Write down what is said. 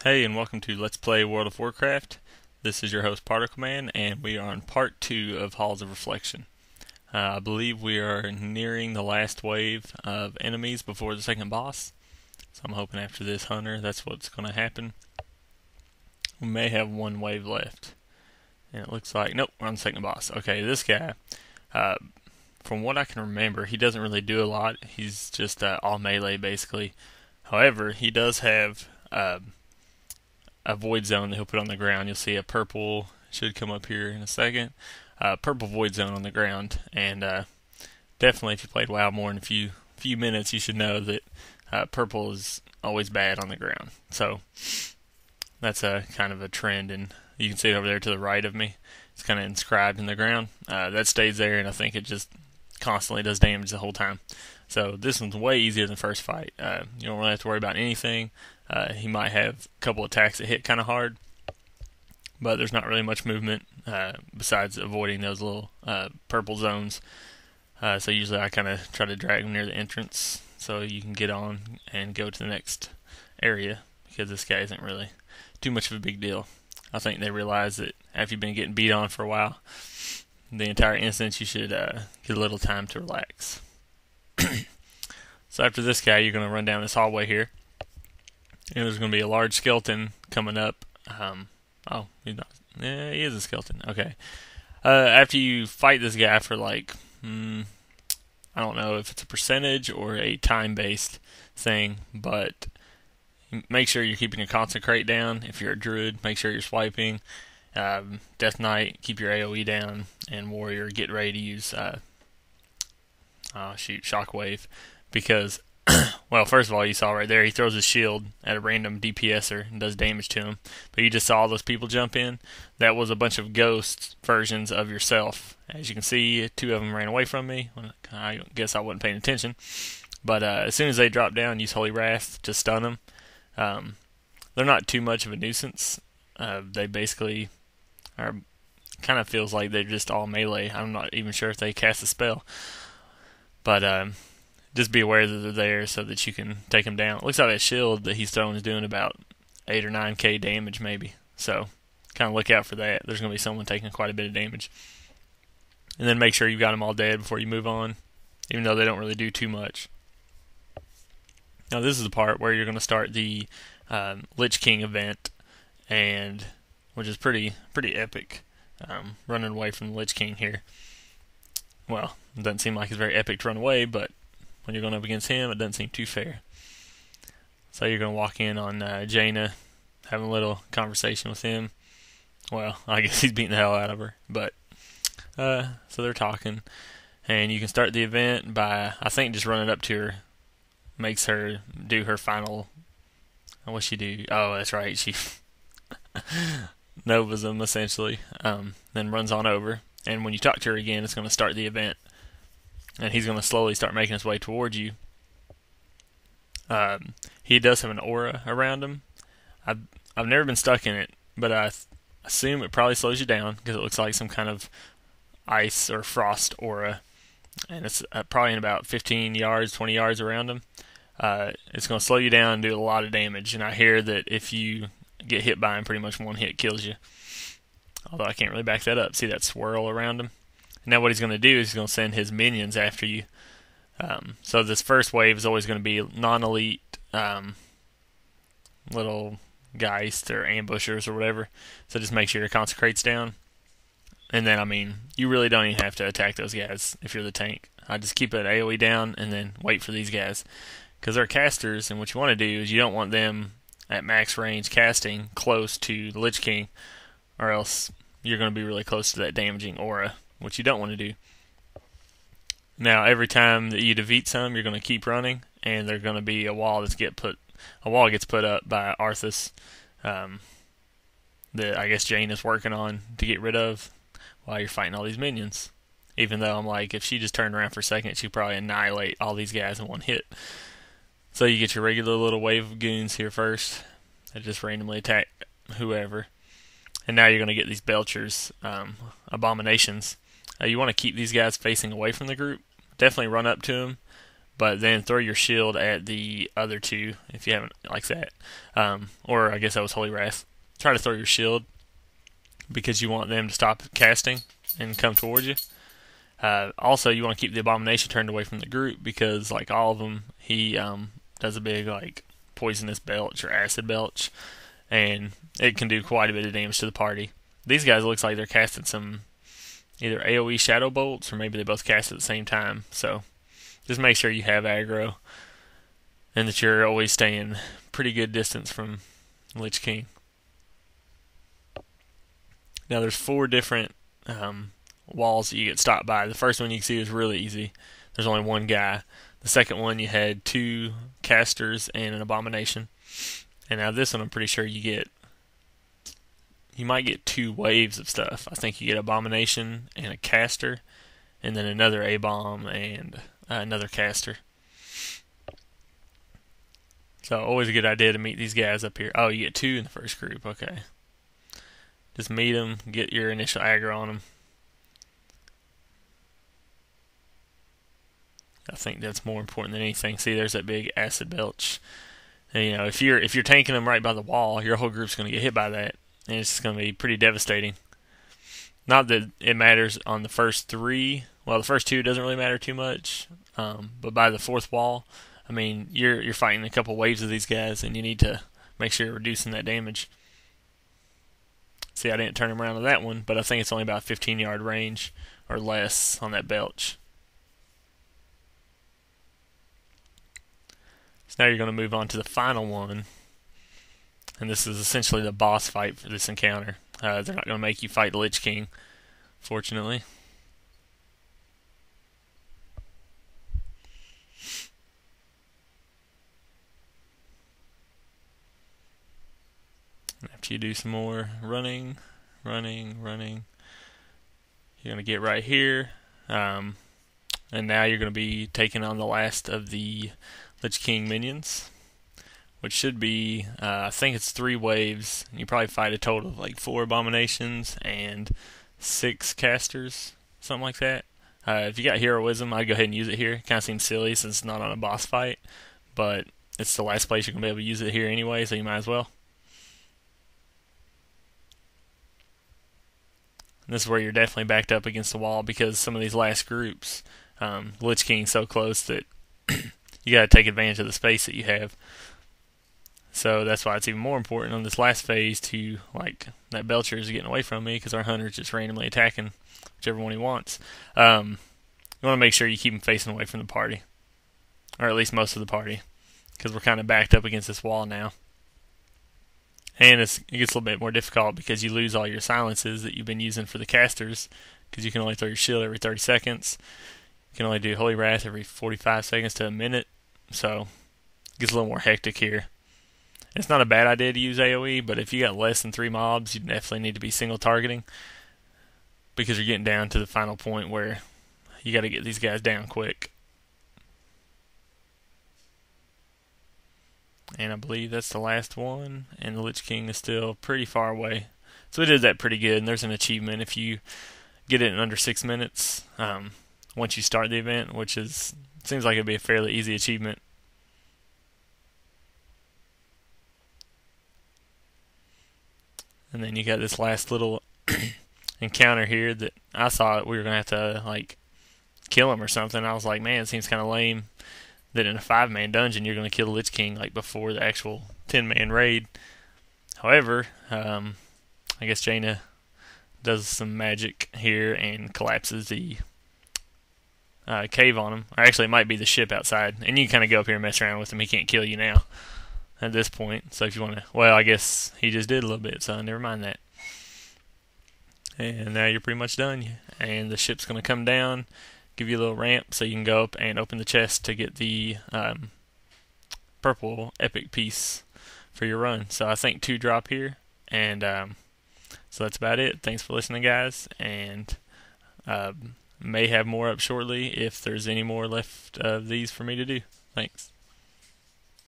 Hey, and welcome to Let's Play World of Warcraft. This is your host, Particle Man, and we are on part 2 of Halls of Reflection. I believe we are nearing the last wave of enemies before the second boss, so I'm hoping after this hunter that's what's going to happen. We may have one wave left, and it looks like, nope, we're on the second boss. Okay, this guy, uh, from what I can remember, he doesn't really do a lot. He's just all melee, basically. However, he does have a void zone that he'll put on the ground. You'll see a purple, should come up here in a second, purple void zone on the ground. And definitely, if you played WoW more than a few minutes, you should know that purple is always bad on the ground. So that's a kind of a trend, and you can see it over there to the right of me. It's kind of inscribed in the ground. That stays there, and I think it just constantly does damage the whole time. So this one's way easier than the first fight. You don't really have to worry about anything. He might have a couple attacks that hit kind of hard, but there's not really much movement besides avoiding those little purple zones. So usually I kind of try to drag him near the entrance so you can get on and go to the next area, because this guy isn't really too much of a big deal. I think they realize that after you've been getting beat on for a while, the entire instance, you should get a little time to relax. So after this guy, you're going to run down this hallway here, and there's going to be a large skeleton coming up. Oh, he's not. Yeah, he is a skeleton. Okay. After you fight this guy for like, I don't know if it's a percentage or a time-based thing, but make sure you're keeping your consecrate down. If you're a druid, make sure you're swiping. Death Knight, keep your AoE down, and warrior, get ready to use shockwave, because well, first of all, you saw right there, he throws his shield at a random DPSer and does damage to him. But you just saw all those people jump in. That was a bunch of ghost versions of yourself. As you can see, 2 of them ran away from me. I guess I wasn't paying attention. But as soon as they drop down, use Holy Wrath to stun them. They're not too much of a nuisance. They basically are, kind of feels like they're just all melee. I'm not even sure if they cast a spell. But just be aware that they're there so that you can take them down. It looks like that shield that he's throwing is doing about 8 or 9k damage maybe. So kind of look out for that. There's going to be someone taking quite a bit of damage. And then make sure you've got them all dead before you move on, even though they don't really do too much. Now this is the part where you're going to start the Lich King event, and which is pretty epic. Running away from the Lich King here. Well, it doesn't seem like it's very epic to run away, but when you're going up against him, it doesn't seem too fair. So you're going to walk in on Jaina, having a little conversation with him. Well, I guess he's beating the hell out of her, but so they're talking, and you can start the event by, I think, just running up to her. Makes her do her final. What's she do? Oh, that's right. She novas him essentially. Then runs on over, and when you talk to her again, it's going to start the event, and he's going to slowly start making his way towards you. He does have an aura around him. I've never been stuck in it, but I assume it probably slows you down because it looks like some kind of ice or frost aura, and it's probably in about 15 yards, 20 yards around him. It's going to slow you down and do a lot of damage, and I hear that if you get hit by him, pretty much one hit kills you. Although I can't really back that up. See that swirl around him? Now what he's going to do is he's going to send his minions after you. So this first wave is always going to be non-elite little geist or ambushers or whatever. So just make sure your consecrate's down. And then, I mean, you really don't even have to attack those guys if you're the tank. I just keep that AoE down and then wait for these guys. Because they're casters, and what you want to do is you don't want them at max range casting close to the Lich King, or else you're going to be really close to that damaging aura, which you don't want to do. Now, every time that you defeat some, you're going to keep running, and there's going to be a wall gets put up by Arthas, that I guess Jane is working on to get rid of while you're fighting all these minions. Even though I'm like, if she just turned around for a second, she'd probably annihilate all these guys in one hit. So you get your regular little wave of goons here first that just randomly attack whoever. And now you're going to get these Belchers, abominations. You want to keep these guys facing away from the group. Definitely run up to them, but then throw your shield at the other two if you haven't like that. Or I guess that was Holy Wrath. Try to throw your shield because you want them to stop casting and come towards you. Also, you want to keep the Abomination turned away from the group because, like all of them, he does a big like poisonous belch or acid belch, and it can do quite a bit of damage to the party. These guys looks like they're casting some either AoE shadow bolts or maybe they both cast at the same time. So just make sure you have aggro and that you're always staying pretty good distance from Lich King. Now there's 4 different walls that you get stopped by. The first one you can see is really easy. There's only one guy. The second one you had 2 casters and an Abomination. And now this one I'm pretty sure you might get 2 waves of stuff. I think you get Abomination and a caster, and then another A-bomb and another caster. So always a good idea to meet these guys up here. Oh, you get 2 in the first group. Okay. Just meet them, get your initial aggro on them. I think that's more important than anything. See, there's that big acid belch. And, you know, if you're tanking them right by the wall, your whole group's going to get hit by that, and it's going to be pretty devastating. Not that it matters on the first 3. Well, the first 2 doesn't really matter too much, but by the 4th wall, I mean, you're fighting a couple waves of these guys, and you need to make sure you're reducing that damage. See, I didn't turn him around to that one, but I think it's only about 15-yard range or less on that belch. So now you're going to move on to the final one, and this is essentially the boss fight for this encounter. They're not going to make you fight the Lich King, fortunately. After you do some more running, you're going to get right here, and now you're going to be taking on the last of the Lich King minions, which should be, I think it's 3 waves. You probably fight a total of like 4 Abominations and 6 casters, something like that. If you got Heroism, I'd go ahead and use it here. It kind of seems silly since it's not on a boss fight, but it's the last place you're going to be able to use it here anyway, so you might as well. And this is where you're definitely backed up against the wall because some of these last groups, Lich King's so close that you got to take advantage of the space that you have. So that's why it's even more important on this last phase to, like, that Belcher is getting away from me because our hunter's just randomly attacking whichever one he wants. You want to make sure you keep him facing away from the party, or at least most of the party, because we're kind of backed up against this wall now. And it gets a little bit more difficult because you lose all your silences that you've been using for the casters, because you can only throw your shield every 30 seconds. You can only do Holy Wrath every 45 seconds to a minute, so it gets a little more hectic here. It's not a bad idea to use AoE, but if you got less than 3 mobs, you definitely need to be single targeting, because you're getting down to the final point where you got to get these guys down quick. And I believe that's the last one, and the Lich King is still pretty far away. So we did that pretty good, and there's an achievement if you get it in under 6 minutes once you start the event, which seems like it'd be a fairly easy achievement. And then you got this last little encounter here that I thought we were going to have to, like, kill him or something. I was like, man, it seems kind of lame that in a 5-man dungeon you're going to kill the Lich King like before the actual 10-man raid. However, I guess Jaina does some magic here and collapses the cave on him. Or actually, it might be the ship outside. And you can kind of go up here and mess around with him. He can't kill you now at this point. So if you want to... Well, I guess he just did a little bit, so never mind that. And now you're pretty much done. And the ship's going to come down, give you a little ramp so you can go up and open the chest to get the purple epic piece for your run. So I think 2 drop here. And so that's about it. Thanks for listening, guys. And may have more up shortly if there's any more left of these for me to do. Thanks.